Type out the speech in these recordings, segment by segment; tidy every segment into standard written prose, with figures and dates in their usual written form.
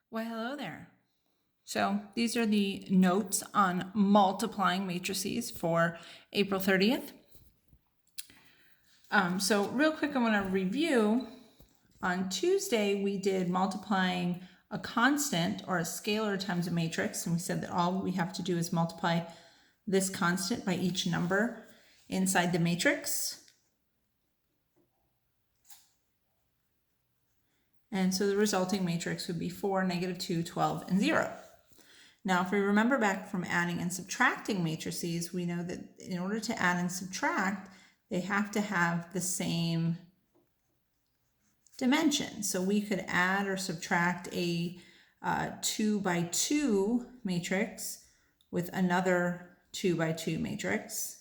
Well, hello there. So these are the notes on multiplying matrices for April 30th. So real quick, I want to review. On Tuesday, we did multiplying a constant or a scalar times a matrix. And we said that all we have to do is multiply this constant by each number inside the matrix. And so the resulting matrix would be 4, -2, 12, and 0. Now, if we remember back from adding and subtracting matrices, we know that in order to add and subtract, they have to have the same dimension. So we could add or subtract a 2 by 2 matrix with another 2 by 2 matrix,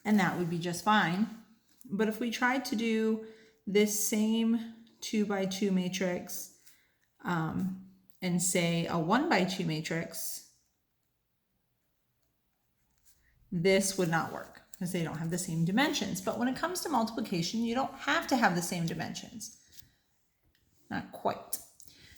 and that would be just fine. But if we tried to do this same 2 by 2 matrix and say a 1 by 2 matrix, this would not work because they don't have the same dimensions. But when it comes to multiplication, you don't have to have the same dimensions. Not quite.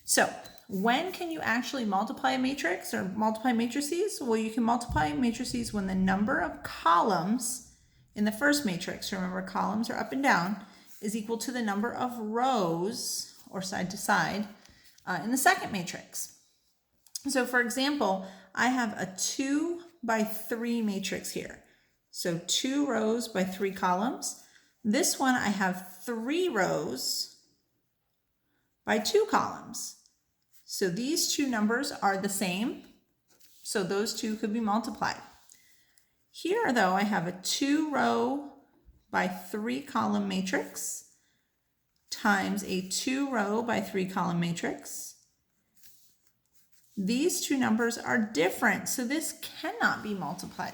So when can you actually multiply a matrix or multiply matrices? Well, you can multiply matrices when the number of columns in the first matrix, remember columns are up and down, is equal to the number of rows or side to side in the second matrix. So for example, I have a 2 by 3 matrix here. So 2 rows by 3 columns. This one I have 3 rows by 2 columns. So these two numbers are the same. So those two could be multiplied. Here though, I have a 2 row by 3 column matrix times a 2 row by 3 column matrix. These two numbers are different, so this cannot be multiplied.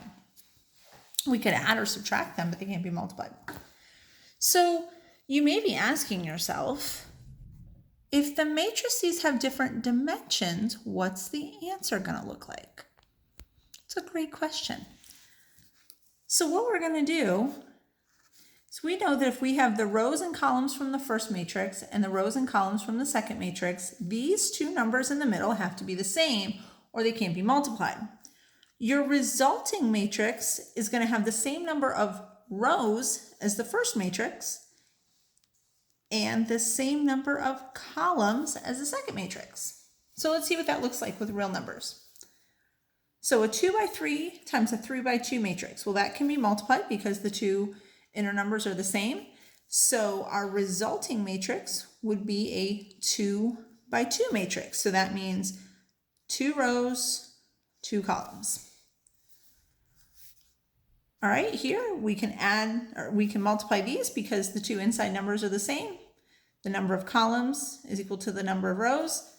We could add or subtract them, but they can't be multiplied. So you may be asking yourself, if the matrices have different dimensions, what's the answer going to look like? It's a great question. So what we're going to do is we know that if we have the rows and columns from the first matrix and the rows and columns from the second matrix, these two numbers in the middle have to be the same or they can't be multiplied. Your resulting matrix is going to have the same number of rows as the first matrix and the same number of columns as the second matrix. So let's see what that looks like with real numbers. So a 2 by 3 times a 3 by 2 matrix. Well, that can be multiplied because the two inner numbers are the same. So our resulting matrix would be a 2 by 2 matrix. So that means 2 rows, 2 columns. All right, here we can add, or we can multiply these because the two inside numbers are the same. The number of columns is equal to the number of rows.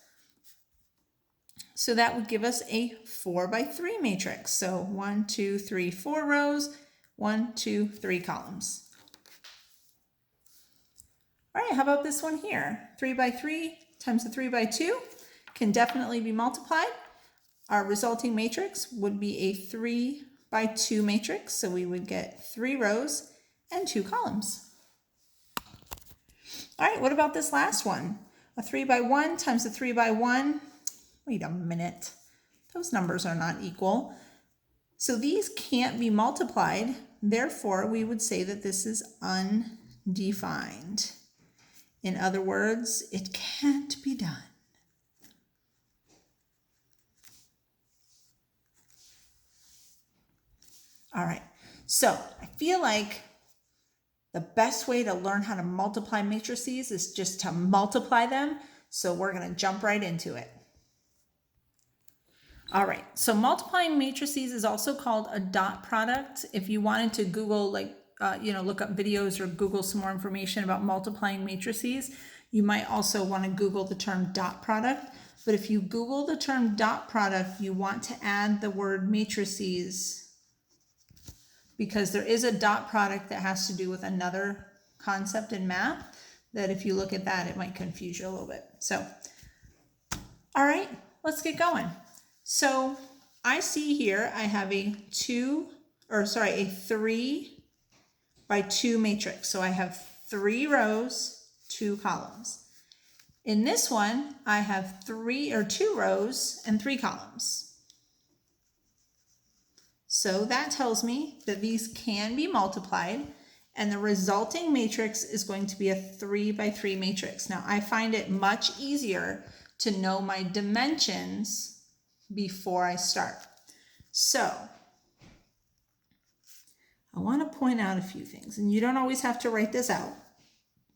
So that would give us a 4 by 3 matrix. So 1, 2, 3, 4 rows, 1, 2, 3 columns. All right, how about this one here? 3 by 3 times the 3 by 2 can definitely be multiplied. Our resulting matrix would be a 3 by 2 matrix. So we would get 3 rows and 2 columns. All right, what about this last one? A 3 by 1 times a 3 by 1. Wait a minute. Those numbers are not equal. So these can't be multiplied. Therefore, we would say that this is undefined. In other words, it can't be done. All right, so I feel like the best way to learn how to multiply matrices is just to multiply them. So we're going to jump right into it. All right, so multiplying matrices is also called a dot product. If you wanted to Google, look up videos or Google some more information about multiplying matrices, you might also want to Google the term dot product. But if you Google the term dot product, you want to add the word matrices because there is a dot product that has to do with another concept in math that if you look at that, it might confuse you a little bit. So, all right, let's get going. So I see here I have a 3 by 2 matrix. So I have 3 rows, 2 columns. In this one, I have 2 rows and 3 columns. So that tells me that these can be multiplied, and the resulting matrix is going to be a 3 by 3 matrix. Now, I find it much easier to know my dimensions before I start. So I want to point out a few things, and you don't always have to write this out,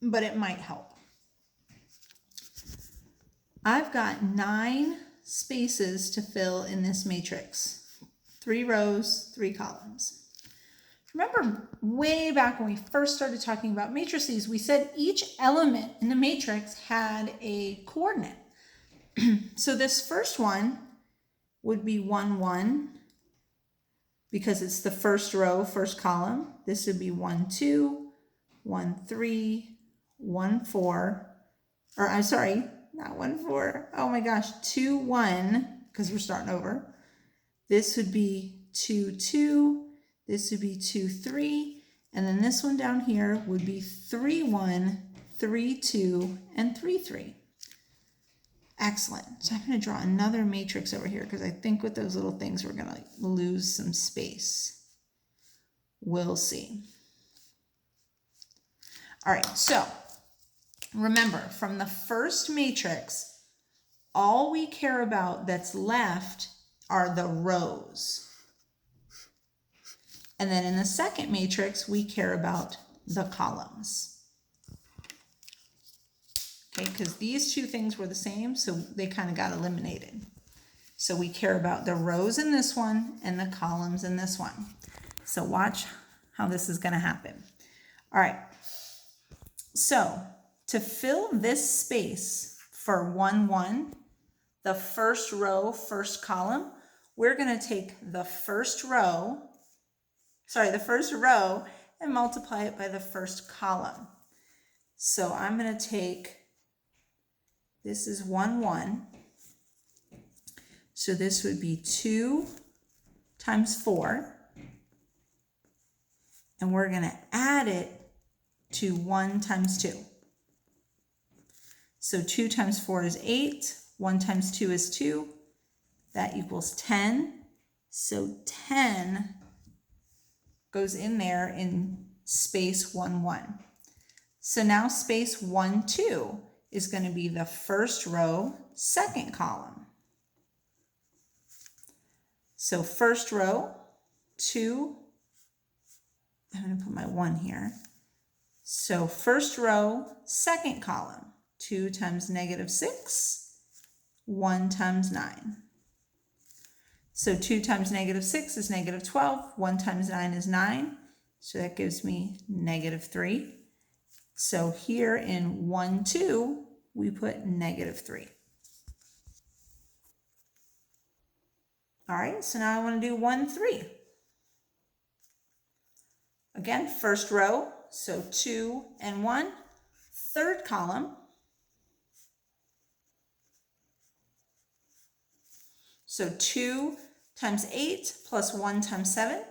but it might help. I've got 9 spaces to fill in this matrix. 3 rows, 3 columns. Remember way back when we first started talking about matrices, we said each element in the matrix had a coordinate. So this first one would be 1, 1, because it's the first row, first column. This would be 1, 2, 1, 3, 1, 4, or I'm sorry, not 1, 4. Oh my gosh, 2, 1, because we're starting over. This would be 2, 2. This would be 2, 3. And then this one down here would be 3, 1, 3, 2, and 3, 3. Excellent. So I'm going to draw another matrix over here because I think with those little things we're going to lose some space. We'll see. All right, so remember, from the first matrix, all we care about that's left are the rows. And then in the second matrix, we care about the columns. Okay, because these two things were the same, so they kind of got eliminated. So we care about the rows in this one and the columns in this one. So watch how this is going to happen. All right. So to fill this space for 1, 1, the first row, first column, we're going to take the first row and multiply it by the first column. So I'm going to take, this is 1, 1. So this would be 2 times 4. And we're going to add it to 1 times 2. So 2 times 4 is 8. 1 times 2 is 2. That equals 10. So 10 goes in there in space 1, 1. So now space 1, 2 is going to be the first row, second column. So first row, 2, I'm going to put my 1 here. So first row, second column, 2 times -6, 1 times 9. So 2 times -6 is -12, 1 times 9 is 9, so that gives me -3. So here in 1, 2, we put -3. All right, so now I want to do 1, 3. Again, first row, so 2 and 1. Third column, so 2 times 8 plus 1 times 7.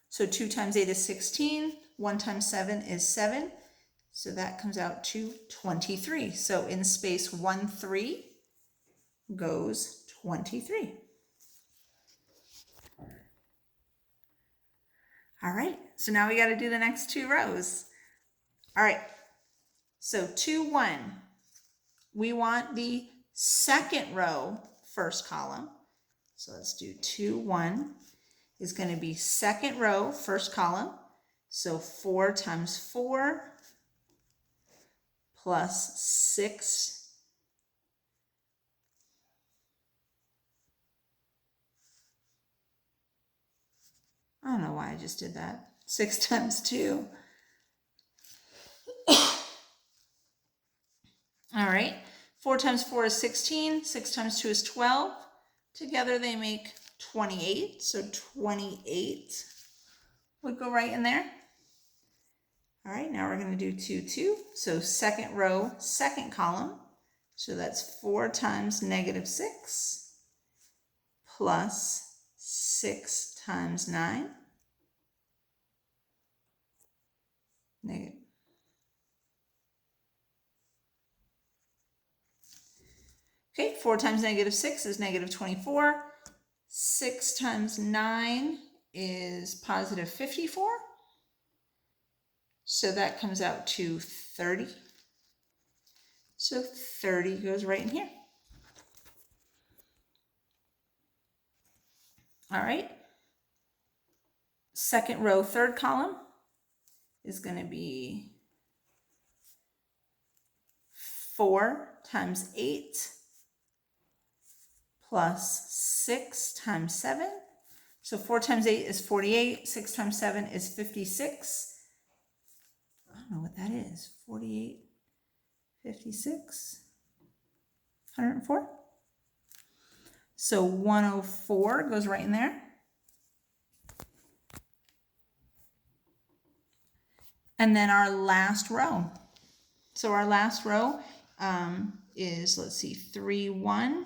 So 2 times 8 is 16, 1 times 7 is 7. So that comes out to 23. So in space 1, 3 goes 23. All right, so now we got to do the next 2 rows. All right, so 2, 1. We want the second row, first column. So let's do 2, 1 is going to be second row, first column. So 4 times 4 plus 6. I don't know why I just did that. 6 times 2. All right. 4 times 4 is 16. 6 times 2 is 12. Together they make 28. So 28 would go right in there. All right, now we're going to do 2, 2. So second row, second column. So that's 4 times -6 plus 6 times 9. Okay, 4 times negative 6 is negative 24. 6 times 9 is positive 54. So that comes out to 30. So 30 goes right in here. All right. Second row, third column is going to be 4 times 8 plus 6 times 7. So 4 times 8 is 48. 6 times 7 is 56. I don't know what that is. 48, 56, 104. So 104 goes right in there. And then our last row. So our last row is, let's see, 3, 1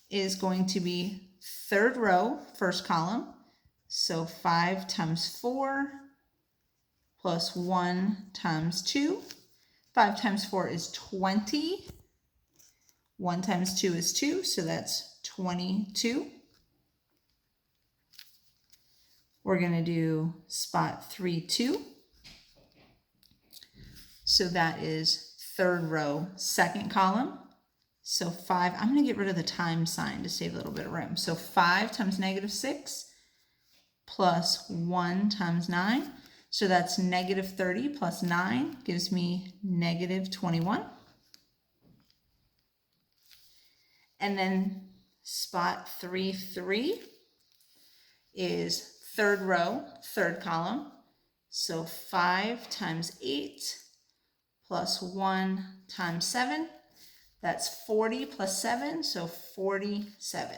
is going to be third row, first column. So 5 times 4 plus 1 times 2. 5 times 4 is 20. 1 times 2 is 2, so that's 22. We're going to do spot 3, 2. So that is third row, second column. So 5, I'm going to get rid of the times sign to save a little bit of room. So 5 times negative 6 plus 1 times 9. So that's negative 30 plus 9 gives me negative 21. And then spot 3, 3 is third row, third column. So 5 times 8 plus 1 times 7. That's 40 plus 7, so 47.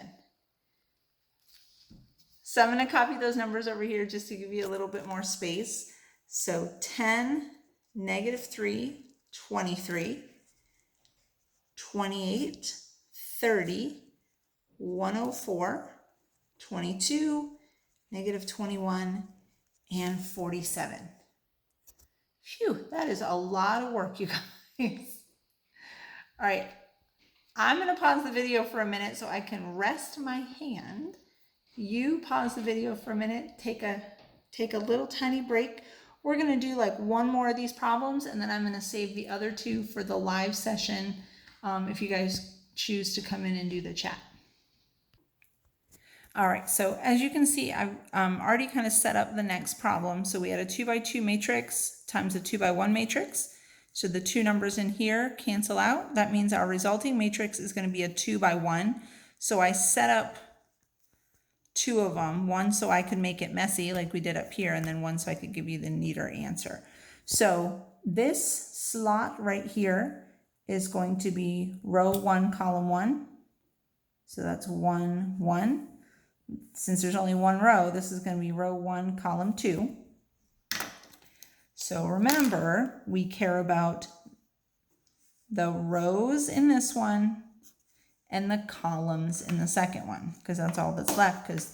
So I'm going to copy those numbers over here just to give you a little bit more space. So 10, negative 3, 23, 28, 30, 104, 22, negative 21, and 47. Phew, that is a lot of work, you guys. All right, I'm going to pause the video for a minute so I can rest my hand. You pause the video for a minute, take a little tiny break. We're going to do like one more of these problems, and then I'm going to save the other two for the live session if you guys choose to come in and do the chat. All right, so as you can see, I've already kind of set up the next problem. So we had a 2 by 2 matrix times a 2 by 1 matrix. So the two numbers in here cancel out. That means our resulting matrix is going to be a 2 by 1. So I set up two of them, one so I could make it messy like we did up here, and then one so I could give you the neater answer. So this slot right here is going to be row 1, column 1. So that's 1, 1. Since there's only one row, this is going to be row 1, column 2. So remember, we care about the rows in this one and the columns in the second one, because that's all that's left, because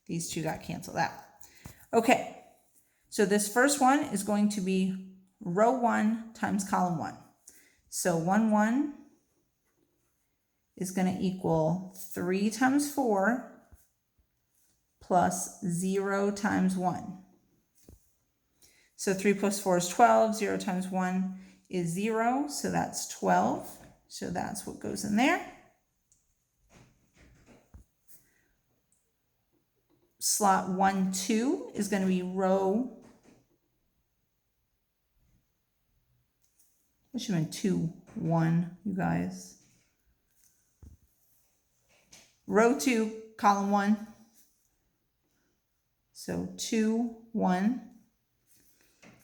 these two got canceled out. Okay, so this first one is going to be row 1 times column 1. So 1, 1 is going to equal 3 times 4 plus 0 times 1. So 3 plus 4 is 12, 0 times 1 is 0, so that's 12. So that's what goes in there. Slot 1, 2 is going to be row, it should have been 2, 1, you guys. Row 2, column 1. So 2, 1.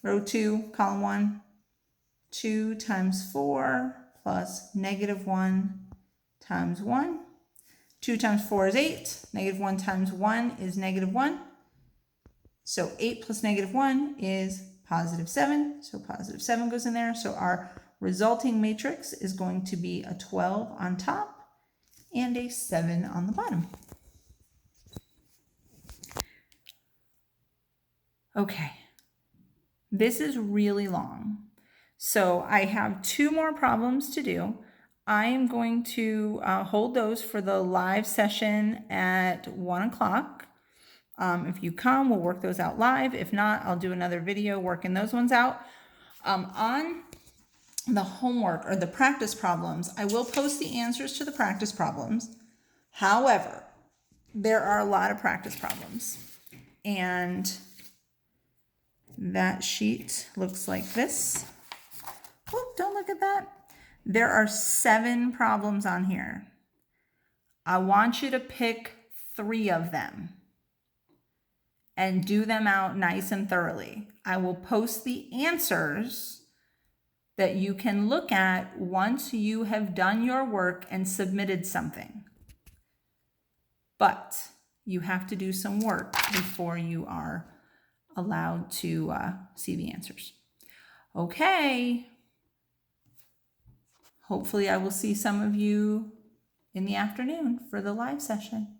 Row 2, column 1. 2 times 4 plus negative 1 times 1. 2 times 4 is 8. Negative 1 times 1 is negative 1. So 8 plus negative 1 is positive 7. So positive 7 goes in there. So our resulting matrix is going to be a 12 on top and a 7 on the bottom. Okay, this is really long. So I have two more problems to do. I am going to hold those for the live session at 1 o'clock. If you come, we'll work those out live. If not, I'll do another video working those ones out. On the homework or the practice problems, I will post the answers to the practice problems. However, there are a lot of practice problems. And that sheet looks like this. Oh, don't look at that. There are 7 problems on here. I want you to pick 3 of them and do them out nice and thoroughly. I will post the answers that you can look at once you have done your work and submitted something. But you have to do some work before you are allowed to see the answers. Okay. Hopefully I will see some of you in the afternoon for the live session.